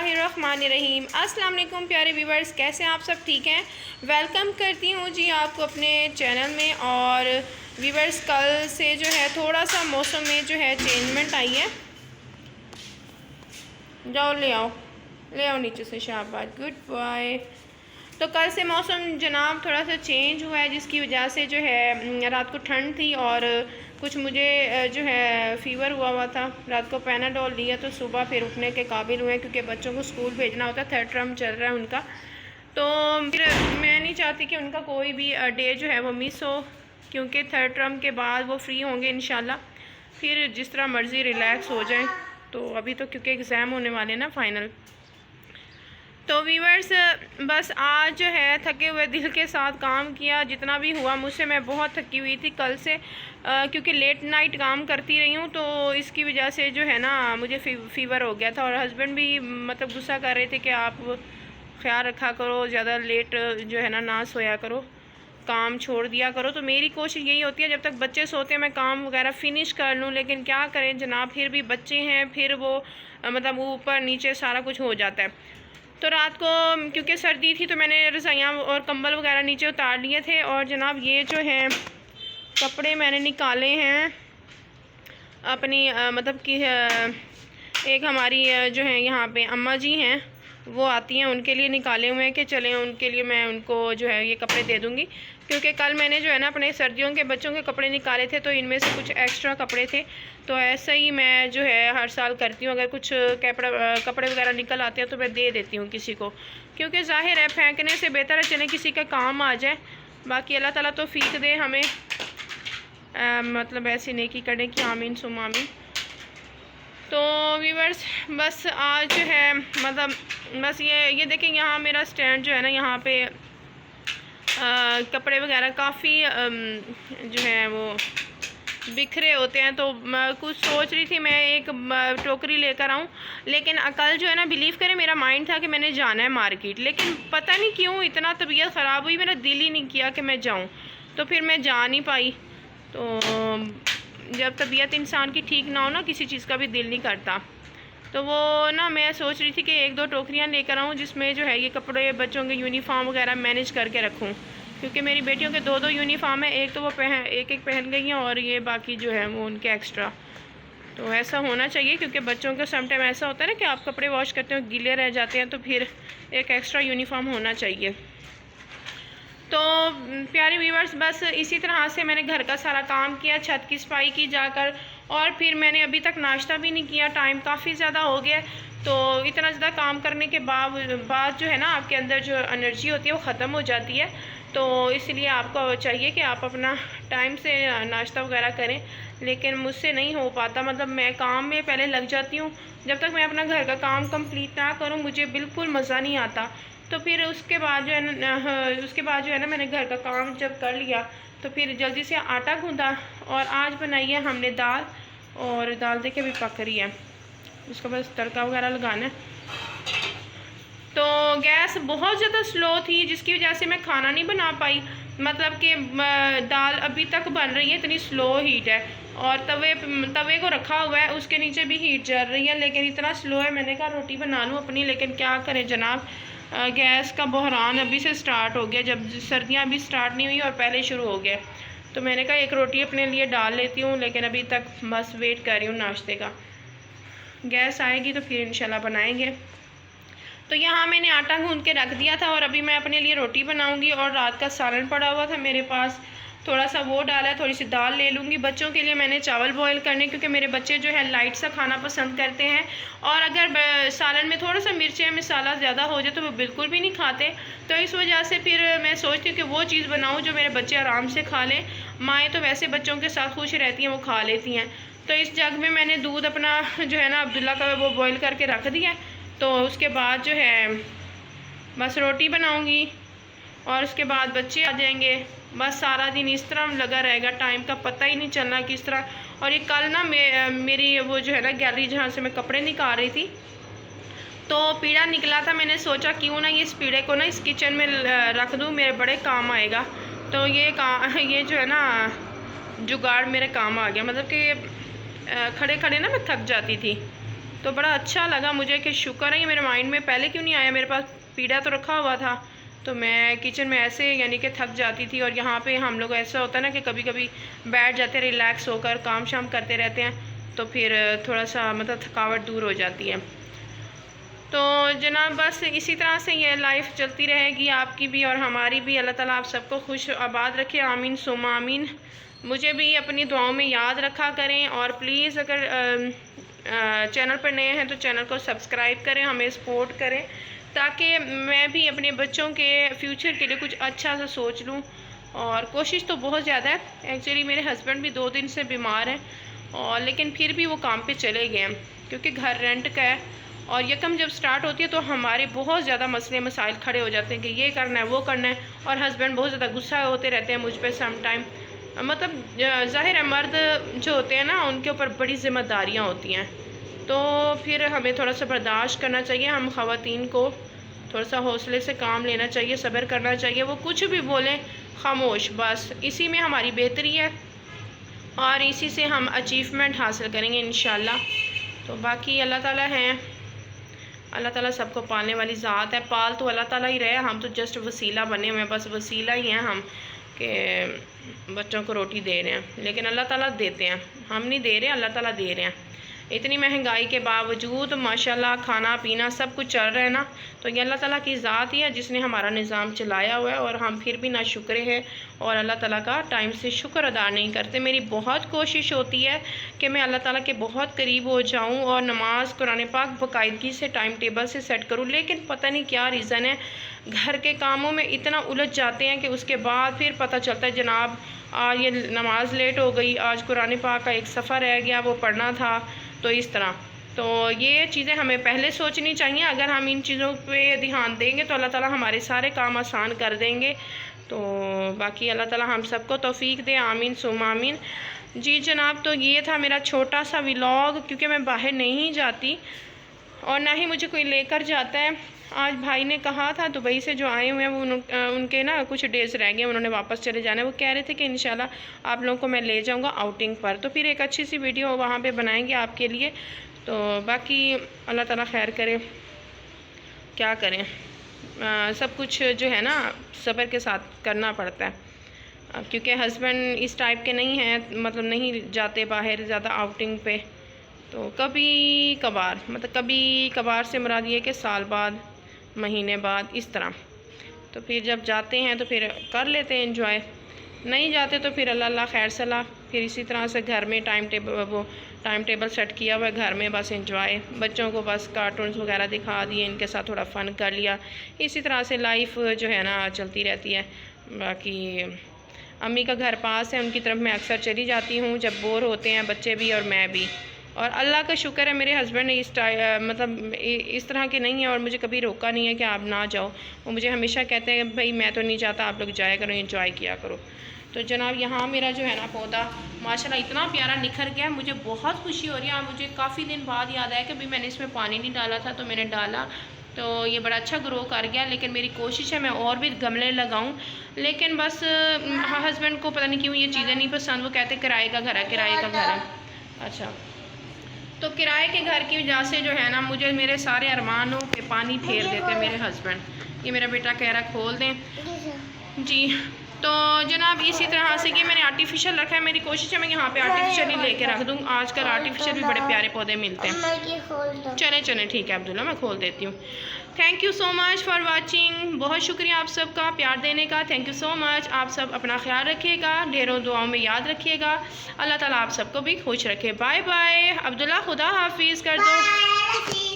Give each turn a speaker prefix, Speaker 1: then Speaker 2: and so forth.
Speaker 1: बिस्मिल्लाहिर्रहमानिर्रहीम। अस्सलाम वालेकुम प्यारे व्यूवर्स, कैसे हैं आप सब? ठीक हैं। वेलकम करती हूँ जी आपको अपने चैनल में। और व्यूवर्स, कल से जो है थोड़ा सा मौसम में जो है चेंजमेंट आई है। जाओ ले आओ नीचे से, शाबाश, गुड बॉय। तो कल से मौसम जनाब थोड़ा सा चेंज हुआ है, जिसकी वजह से जो है रात को ठंड थी और कुछ मुझे जो है फ़ीवर हुआ था। रात को पैनाडोल लिया तो सुबह फिर उठने के काबिल हुए, क्योंकि बच्चों को स्कूल भेजना होता है। 3rd टर्म चल रहा है उनका, तो फिर मैं नहीं चाहती कि उनका कोई भी डे जो है वो मिस हो, क्योंकि 3rd टर्म के बाद वो फ्री होंगे इंशाल्लाह, फिर जिस तरह मर्ज़ी रिलैक्स हो जाए। तो अभी तो क्योंकि एग्ज़ाम होने वाले ना फाइनल। तो व्यूवर्स, बस आज जो है थके हुए दिल के साथ काम किया जितना भी हुआ मुझसे। मैं बहुत थकी हुई थी कल से, क्योंकि लेट नाइट काम करती रही हूँ, तो इसकी वजह से जो है ना मुझे फ़ीवर हो गया था। और हस्बैंड भी मतलब गुस्सा कर रहे थे कि आप ख्याल रखा करो, ज़्यादा लेट जो है ना सोया करो, काम छोड़ दिया करो। तो मेरी कोशिश यही होती है जब तक बच्चे सोते हैं मैं काम वगैरह फ़िनिश कर लूँ, लेकिन क्या करें जनाब, फिर भी बच्चे हैं, फिर वो मतलब ऊपर नीचे सारा कुछ हो जाता है। तो रात को क्योंकि सर्दी थी तो मैंने रज़ाइयाँ और कंबल वगैरह नीचे उतार लिए थे। और जनाब ये जो है कपड़े मैंने निकाले हैं अपनी मतलब कि एक हमारी जो है यहाँ पे अम्मा जी हैं, वो आती हैं, उनके लिए निकाले हुए हैं कि चलें उनके लिए मैं उनको जो है ये कपड़े दे दूँगी। क्योंकि कल मैंने जो है ना अपने सर्दियों के बच्चों के कपड़े निकाले थे, तो इनमें से कुछ एक्स्ट्रा कपड़े थे। तो ऐसा ही मैं जो है हर साल करती हूँ, अगर कुछ कपड़े वगैरह निकल आते हैं तो मैं दे देती हूँ किसी को, क्योंकि ज़ाहिर है फेंकने से बेहतर है चले किसी का काम आ जाए। बाकी अल्लाह ताला तो फ़ीक दे हमें, मतलब ऐसी नेकी करने की, आमीन सुम आमीन। तो व्यूवर्स, बस आज जो है मतलब बस ये देखें, यहाँ मेरा स्टैंड जो है ना, यहाँ पे कपड़े वगैरह काफ़ी जो है वो बिखरे होते हैं। तो मैं कुछ सोच रही थी मैं एक टोकरी लेकर आऊँ, लेकिन कल जो है ना बिलीव करें मेरा माइंड था कि मैंने जाना है मार्केट, लेकिन पता नहीं क्यों इतना तबीयत ख़राब हुई, मेरा दिल ही नहीं किया कि मैं जाऊँ, तो फिर मैं जा नहीं पाई। तो जब तबीयत इंसान की ठीक ना हो ना, किसी चीज़ का भी दिल नहीं करता। तो वो ना मैं सोच रही थी कि 1-2 टोकरियाँ लेकर आऊँ, जिसमें जो है ये कपड़े बच्चों के यूनिफॉर्म वगैरह मैनेज करके रखूँ, क्योंकि मेरी बेटियों के 2-2 यूनिफॉर्म है। एक तो वो एक पहन गई हैं और ये बाकी जो है वो उनके एक्स्ट्रा। तो ऐसा होना चाहिए, क्योंकि बच्चों का समटाइम ऐसा होता है ना कि आप कपड़े वॉश करते हो गीले रह जाते हैं, तो फिर एक एक्स्ट्रा यूनिफॉर्म होना चाहिए। तो प्यारे व्यूवर्स, बस इसी तरह से मैंने घर का सारा काम किया, छत की सफाई की जाकर, और फिर मैंने अभी तक नाश्ता भी नहीं किया। टाइम काफ़ी ज़्यादा हो गया, तो इतना ज़्यादा काम करने के बाद जो है ना आपके अंदर जो एनर्जी होती है वो ख़त्म हो जाती है। तो इसलिए आपको चाहिए कि आप अपना टाइम से नाश्ता वगैरह करें, लेकिन मुझसे नहीं हो पाता। मतलब मैं काम में पहले लग जाती हूँ, जब तक मैं अपना घर का काम कंप्लीट ना करूँ मुझे बिल्कुल मज़ा नहीं आता। तो फिर उसके बाद जो है ना मैंने घर का काम जब कर लिया, तो फिर जल्दी से आटा गूँधा। और आज बनाई है हमने दाल, और दाल देखिए अभी पक रही है, उसका बस तड़का वगैरह लगाना है। तो गैस बहुत ज़्यादा स्लो थी, जिसकी वजह से मैं खाना नहीं बना पाई। मतलब कि दाल अभी तक बन रही है, इतनी स्लो हीट है, और तवे को रखा हुआ है, उसके नीचे भी हीट जल रही है, लेकिन इतना स्लो है। मैंने कहा रोटी बना लूँ अपनी, लेकिन क्या करें जनाब, गैस का बहरान अभी से स्टार्ट हो गया, जब सर्दियाँ अभी स्टार्ट नहीं हुई और पहले शुरू हो गया। तो मैंने कहा एक रोटी अपने लिए डाल लेती हूँ, लेकिन अभी तक बस वेट कर रही हूँ नाश्ते का। गैस आएगी तो फिर इंशाल्लाह बनाएंगे। तो यहाँ मैंने आटा गूँध के रख दिया था, और अभी मैं अपने लिए रोटी बनाऊँगी। और रात का सालन पड़ा हुआ था मेरे पास, थोड़ा सा वो डाला है, थोड़ी सी दाल ले लूँगी। बच्चों के लिए मैंने चावल बॉईल करने, क्योंकि मेरे बच्चे जो है लाइट सा खाना पसंद करते हैं, और अगर सालन में थोड़ा सा मिर्चें मसाला ज़्यादा हो जाए तो वो बिल्कुल भी नहीं खाते। तो इस वजह से फिर मैं सोचती हूँ कि वो चीज़ बनाऊँ जो मेरे बच्चे आराम से खा लें। माएँ तो वैसे बच्चों के साथ खुश रहती हैं, वो खा लेती हैं। तो इस जग में मैंने दूध अपना जो है ना अब्दुल्ला का वो बॉयल करके रख दिया। तो उसके बाद जो है बस रोटी बनाऊंगी, और उसके बाद बच्चे आ जाएंगे। बस सारा दिन इस तरह लगा रहेगा, टाइम का पता ही नहीं चलना किस तरह। और ये कल ना मेरी वो जो है ना गैलरी जहाँ से मैं कपड़े निकाल रही थी, तो पीड़ा निकला था। मैंने सोचा क्यों ना इस पीड़े को ना इस किचन में रख दूँ, मेरे बड़े काम आएगा। तो ये जो है ना जुगाड़ मेरे काम आ गया। मतलब कि खड़े खड़े ना मैं थक जाती थी, तो तो बड़ा अच्छा लगा मुझे कि शुक्र है ये मेरे माइंड में पहले क्यों नहीं आया। मेरे पास पीड़ा तो रखा हुआ था, तो मैं किचन में ऐसे यानी कि थक जाती थी। और यहाँ पे हम लोग ऐसा होता है ना कि कभी कभी बैठ जाते रिलैक्स होकर काम शाम करते रहते हैं, तो फिर थोड़ा सा मतलब थकावट दूर हो जाती है। तो जनाब बस इसी तरह से ये लाइफ चलती रहेगी, आपकी भी और हमारी भी। अल्लाह ताला आप सबको खुश आबाद रखे, आमीन सुम्मा आमीन। मुझे भी अपनी दुआओं में याद रखा करें, और प्लीज़ अगर चैनल पर नए हैं तो चैनल को सब्सक्राइब करें, हमें सपोर्ट करें, ताकि मैं भी अपने बच्चों के फ्यूचर के लिए कुछ अच्छा सा सोच लूँ। और कोशिश तो बहुत ज़्यादा है। एक्चुअली मेरे हस्बैंड भी 2 दिन से बीमार हैं, और लेकिन फिर भी वो काम पे चले गए हैं, क्योंकि घर रेंट का है। और यकम जब स्टार्ट होती है तो हमारे बहुत ज़्यादा मसले मसाइल खड़े हो जाते हैं कि ये करना है वो करना है, और हस्बैंड बहुत ज़्यादा गुस्सा होते रहते हैं मुझ पर सम टाइम। मतलब ज़ाहिर है मर्द जो होते हैं ना उनके ऊपर बड़ी ज़िम्मेदारियाँ होती हैं, तो फिर हमें थोड़ा सा बर्दाश्त करना चाहिए। हम ख़वातीन को थोड़ा सा हौसले से काम लेना चाहिए, सब्र करना चाहिए। वो कुछ भी बोलें खामोश, बस इसी में हमारी बेहतरी है, और इसी से हम अचीवमेंट हासिल करेंगे इंशाल्लाह। तो बाकी अल्लाह ताला हैं, अल्लाह ताला सबको पालने वाली ज़ात है। पाल तो अल्लाह ताला ही रहे, हम तो जस्ट वसीला बने हुए हैं, बस वसीला ही हैं हम कि बच्चों को रोटी दे रहे हैं, लेकिन अल्लाह ताला देते हैं, हम नहीं दे रहे, अल्लाह ताला दे रहे हैं। इतनी महंगाई के बावजूद माशाल्लाह खाना पीना सब कुछ चल रहा है ना, तो ये अल्लाह ताला की ज़ात ही है जिसने हमारा निज़ाम चलाया हुआ है, और हम फिर भी नाशुक्र हैं और अल्लाह ताला का टाइम से शुक्र अदा नहीं करते। मेरी बहुत कोशिश होती है कि मैं अल्लाह ताला के बहुत करीब हो जाऊँ और नमाज कुरान पाक बाकायदगी से टाइम टेबल से सेट करूँ, लेकिन पता नहीं क्या रीज़न है, घर के कामों में इतना उलझ जाते हैं कि उसके बाद फिर पता चलता है जनाब आज ये नमाज लेट हो गई, आज कुरान पाक का एक सफ़र रह गया वो पढ़ना था। तो इस तरह तो ये चीज़ें हमें पहले सोचनी चाहिए। अगर हम इन चीज़ों पे ध्यान देंगे तो अल्लाह ताला हमारे सारे काम आसान कर देंगे। तो बाकी अल्लाह ताला हम सबको तौफीक दे, आमीन सुम्मा आमीन। जी जनाब, तो ये था मेरा छोटा सा व्लॉग, क्योंकि मैं बाहर नहीं जाती और ना ही मुझे कोई लेकर जाता है। आज भाई ने कहा था दुबई से जो आए हुए हैं वो उनके ना कुछ डेज़ रह गए, उन्होंने वापस चले जाना है। वो कह रहे थे कि इंशाल्लाह आप लोगों को मैं ले जाऊंगा आउटिंग पर, तो फिर एक अच्छी सी वीडियो वहाँ पे बनाएंगे आपके लिए। तो बाकी अल्लाह ताला खैर करे, क्या करें, सब कुछ जो है ना सब्र के साथ करना पड़ता है। अब क्योंकि हस्बैंड इस टाइप के नहीं हैं, मतलब नहीं जाते बाहर ज़्यादा आउटिंग पे, तो कभी कभार, मतलब कभी कभार से मुराद ये कि साल बाद महीने बाद इस तरह। तो फिर जब जाते हैं तो फिर कर लेते हैं एंजॉय, नहीं जाते तो फिर अल्लाह खैर सलाह। फिर इसी तरह से घर में टाइम टेबल सेट किया हुआ है घर में, बस एंजॉय, बच्चों को बस कार्टून्स वगैरह दिखा दिए, इनके साथ थोड़ा फ़न कर लिया। इसी तरह से लाइफ जो है ना चलती रहती है। बाकी अम्मी का घर पास है, उनकी तरफ मैं अक्सर चली जाती हूँ जब बोर होते हैं बच्चे भी और मैं भी। और अल्लाह का शुक्र है मेरे हस्बैंड मतलब इस तरह के नहीं है और मुझे कभी रोका नहीं है कि आप ना जाओ। वो मुझे हमेशा कहते हैं भाई मैं तो नहीं चाहता, आप लोग जाया करो, एंजॉय किया करो। तो जनाब यहाँ मेरा जो है ना पौधा माशाल्लाह इतना प्यारा निखर गया, मुझे बहुत खुशी हो रही है। मुझे काफ़ी दिन बाद याद आया कि भाई मैंने इसमें पानी नहीं डाला था, तो मैंने डाला, तो ये बड़ा अच्छा ग्रो कर गया। लेकिन मेरी कोशिश है मैं और भी गमले लगाऊं, लेकिन बस हस्बैंड को पता नहीं क्यों ये चीज़ें नहीं पसंद। वो कहते किराए का घर है, किराए का घर है। अच्छा, तो किराए के घर की वजह से जो है ना मुझे मेरे सारे अरमानों पे पानी फेर देते हैं मेरे हस्बैंड। ये मेरा बेटा कह रहा खोल दें जी। तो जनाब इसी तरह से कि मैंने आर्टिफिशियल रखा है, मेरी कोशिश है मैं यहाँ पे आर्टिफिशियल ही लेके रख दूँ। आजकल आर्टिफिशियल भी बड़े प्यारे पौधे मिलते हैं। चले चले ठीक है अब्दुल्ला, मैं खोल देती हूँ। Thank you so much for watching, बहुत शुक्रिया आप सबका प्यार देने का, थैंक यू सो मच। आप सब अपना ख्याल रखिएगा, ढेरों दुआओं में याद रखिएगा। अल्लाह ताला आप सबको भी खुश रखे। बाय बाय अब्दुल्ला, खुदा हाफिज़ कर दो।